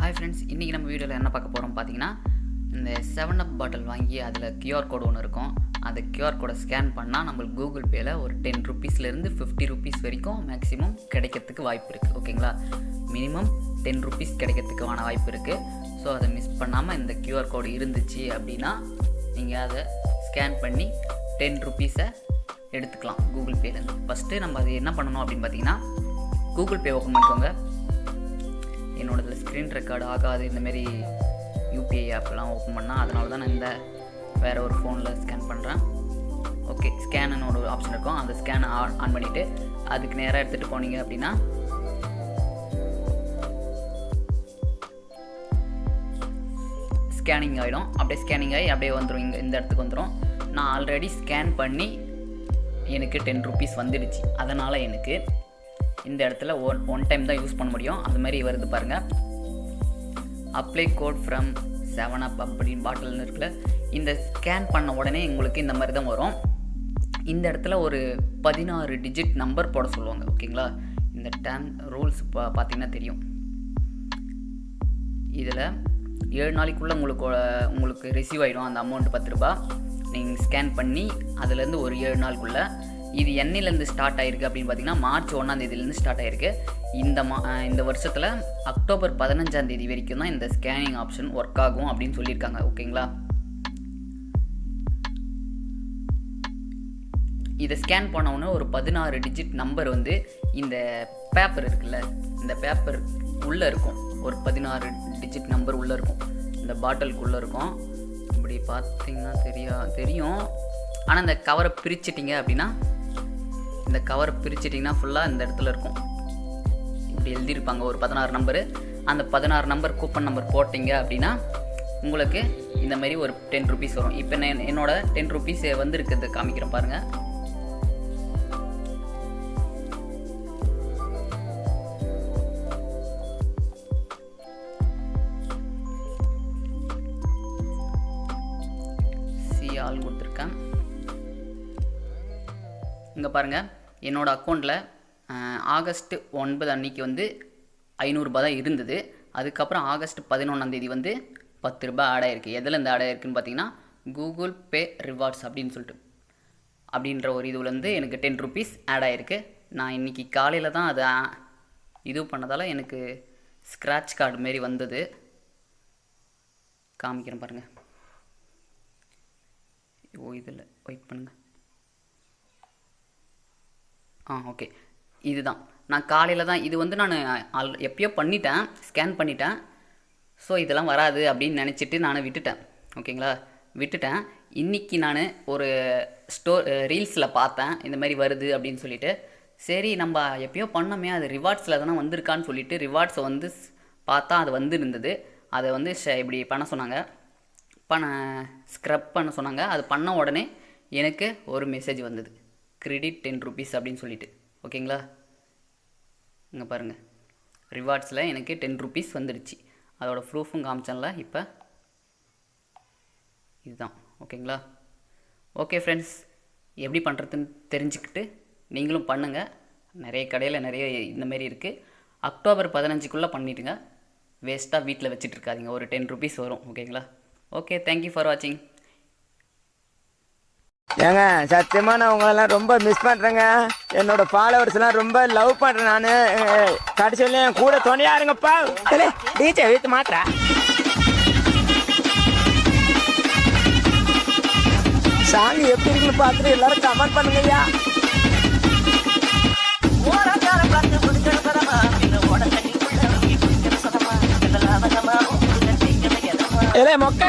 Hi friends, இன்றைக்கி நம்ம வீடியோவில் என்ன பார்க்க போகிறோம் பார்த்தீங்கன்னா, இந்த 7up பாட்டில் வாங்கி அதில் கியூஆர் கோடு ஒன்று இருக்கும். அந்த கியூஆர் கோடை ஸ்கேன் பண்ணால் நம்மளுக்கு கூகுள் பேயில் ஒரு 10 ரூபீஸ்லேருந்து 50 ரூபீஸ் வரைக்கும் மேக்ஸிமம் கிடைக்கிறதுக்கு வாய்ப்பு இருக்குது. ஓகேங்களா, மினிமம் 10 ரூபீஸ் கிடைக்கிறதுக்கான வாய்ப்பு இருக்குது. ஸோ அதை மிஸ் பண்ணாமல் இந்த கியூஆர் கோடு இருந்துச்சு அப்படின்னா நீங்கள் அதை ஸ்கேன் பண்ணி 10 ரூபீஸை எடுத்துக்கலாம் கூகுள் பேலேருந்து. ஃபஸ்ட்டு நம்ம அது என்ன பண்ணணும் அப்படின்னு பார்த்தீங்கன்னா, கூகுள் பே ஓப்பன் பண்ணிக்கோங்க. என்னோடதில் ஸ்க்ரீன் ரெக்கார்டு ஆகாது, இந்தமாரி யூபிஐ ஆப்லாம் ஓப்பன் பண்ணால், அதனால தான் நான் இந்த வேறு ஒரு ஃபோனில் ஸ்கேன் பண்ணுறேன். ஓகே, ஸ்கேனுன்னு ஒரு ஆப்ஷன் இருக்கும். அந்த ஸ்கேனை ஆன் பண்ணிவிட்டு அதுக்கு நேராக எடுத்துகிட்டு போனீங்க அப்படின்னா ஸ்கேனிங் ஆகிடும். அப்படியே ஸ்கேனிங் ஆகி அப்படியே வந்துடும், இந்த இடத்துக்கு வந்துடும். நான் ஆல்ரெடி ஸ்கேன் பண்ணி எனக்கு 10 ரூபீஸ் வந்துடுச்சு. அதனால் எனக்கு இந்த இடத்துல ஒன் டைம் தான் யூஸ் பண்ண முடியும். அது மாதிரி வருது பாருங்கள், அப்ளை கோட் ஃப்ரம் 7up அப்படின்னு பாட்டில்னு இருக்குல்ல. இந்த ஸ்கேன் பண்ண உடனே உங்களுக்கு இந்த மாதிரி தான் வரும். இந்த இடத்துல ஒரு 16 டிஜிட் நம்பர் போட சொல்லுவாங்க. ஓகேங்களா, இந்த டேர்ம் ரூல்ஸ் பார்த்தீங்கன்னா தெரியும். இதில் 7 நாளைக்குள்ளே உங்களுக்கு ரிசீவ் ஆகிடும் அந்த அமௌண்ட் 10 ரூபா. நீங்கள் ஸ்கேன் பண்ணி அதுலேருந்து ஒரு 7 நாளுக்குள்ளே. இது என்னிலேருந்து ஸ்டார்ட் ஆகிருக்கு அப்படின்னு பார்த்தீங்கன்னா, மார்ச் 1ஆம் தேதியிலேருந்து ஸ்டார்ட் ஆகிருக்கு. இந்த வருஷத்தில் அக்டோபர் 15ஆம் தேதி வரைக்கும் தான் இந்த ஸ்கேனிங் ஆப்ஷன் ஒர்க் ஆகும் அப்படின்னு சொல்லியிருக்காங்க. ஓகேங்களா, இதை ஸ்கேன் பண்ணவுடனே ஒரு 16 டிஜிட் நம்பர் வந்து இந்த பேப்பர் இருக்குல்ல, இந்த பேப்பர் உள்ளே இருக்கும். ஒரு 16 டிஜிட் நம்பர் உள்ளே இருக்கும், இந்த பாட்டிலுக்குள்ளே இருக்கும். இப்படி பார்த்தீங்கன்னா தெரியும். ஆனால் இந்த கவரை பிரிச்சிட்டிங்க அப்படின்னா, இந்த கவரை பிரிச்சிட்டிங்கன்னா ஃபுல்லாக இந்த இடத்துல இருக்கும். இப்படி எழுதியிருப்பாங்க ஒரு 16 நம்பரு. அந்த 16 நம்பர் கூப்பன் நம்பர் போட்டிங்க அப்படின்னா உங்களுக்கு இந்த மாதிரி ஒரு 10 ரூபீஸ் வரும். இப்போ என்னோட 10 ரூபீஸ் வந்துருக்கிறது காமிக்கிறேன் பாருங்கள். ஆள் கொடுத்துருக்கேன். இங்கே பாருங்கள், என்னோடய அக்கௌண்ட்டில் ஆகஸ்ட் 9 அன்றைக்கி வந்து 500 ரூபா தான் இருந்தது. அதுக்கப்புறம் ஆகஸ்ட் 11ஆம் தேதி வந்து 10 ரூபா ஆட் ஆகிருக்கு. எதில் இந்த ஆட் ஆகிருக்குன்னு பார்த்தீங்கன்னா, கூகுள் பே ரிவார்ட்ஸ் அப்படின்ற ஒரு இதுலேருந்து எனக்கு 10 ரூபீஸ் ஆட் ஆகிருக்கு. நான் இன்றைக்கி காலையில் தான் அதை இது பண்ணதால் எனக்கு ஸ்க்ராட்ச் கார்டு மாரி வந்தது. காமிக்கிறேன் பாருங்கள். இதில் வெயிட் பண்ணுங்கள். ஓகே, இதுதான் நான் காலையில் தான் இது வந்து நான் எப்பயோ பண்ணிட்டேன், ஸ்கேன் பண்ணிட்டேன். ஸோ இதெல்லாம் வராது அப்படின்னு நினச்சிட்டு நான் விட்டுட்டேன். ஓகேங்களா, விட்டுட்டேன். இன்றைக்கி நான் ஒரு ரீல்ஸில் பார்த்தேன் இந்த மாதிரி வருது அப்படின்னு சொல்லிட்டு, சரி நம்ம எப்பயோ பண்ணோமே, அது ரிவார்ட்ஸில் தானே வந்திருக்கான்னு சொல்லிட்டு ரிவார்ட்ஸை வந்து பார்த்தா அது வந்து இருந்தது. அதை வந்து இப்படி பண்ண சொன்னாங்க, ஸ்க்ரப் பண்ண சொன்னாங்க. அது பண்ண உடனே எனக்கு ஒரு மெசேஜ் வந்தது, கிரெடிட் 10 ரூபீஸ் அப்படின்னு சொல்லிட்டு. ஓகேங்களா, இங்கே பாருங்கள், ரிவார்ட்ஸில் எனக்கு 10 ரூபீஸ் வந்துடுச்சு. அதோட ப்ரூஃபும் காமிச்சேன்ல இப்போ, இதுதான். ஓகேங்களா, ஓகே ஃப்ரெண்ட்ஸ், எப்படி பண்ணுறதுன்னு தெரிஞ்சுக்கிட்டு நீங்களும் பண்ணுங்கள். நிறைய கடையில் நிறைய இந்தமாரி இருக்குது. அக்டோபர் 15க்குள்ளே பண்ணிவிடுங்க. வேஸ்ட்டாக வீட்டில் வச்சுட்டு இருக்காதிங்க. ஒரு 10 ரூபீஸ் வரும். ஓகேங்களா, ஓகே, தேங்க்யூ ஃபார் வாட்சிங். ஏங்க, சத்தியமா நான் உங்களெல்லாம் ரொம்ப மிஸ் பண்றேங்க. என்னோட ஃபாலோவர்ஸ்லாம் ரொம்ப லவ் பண்றேன் நான். கடைசியில என் கூட துணையா இருங்கப்பா. டீச்சர் வீட்டு மாத்திரா சாங் எப்படி இருக்குன்னு பார்த்துட்டு எல்லாரும் கமெண்ட் பண்ணுங்கய்யா. மொக்க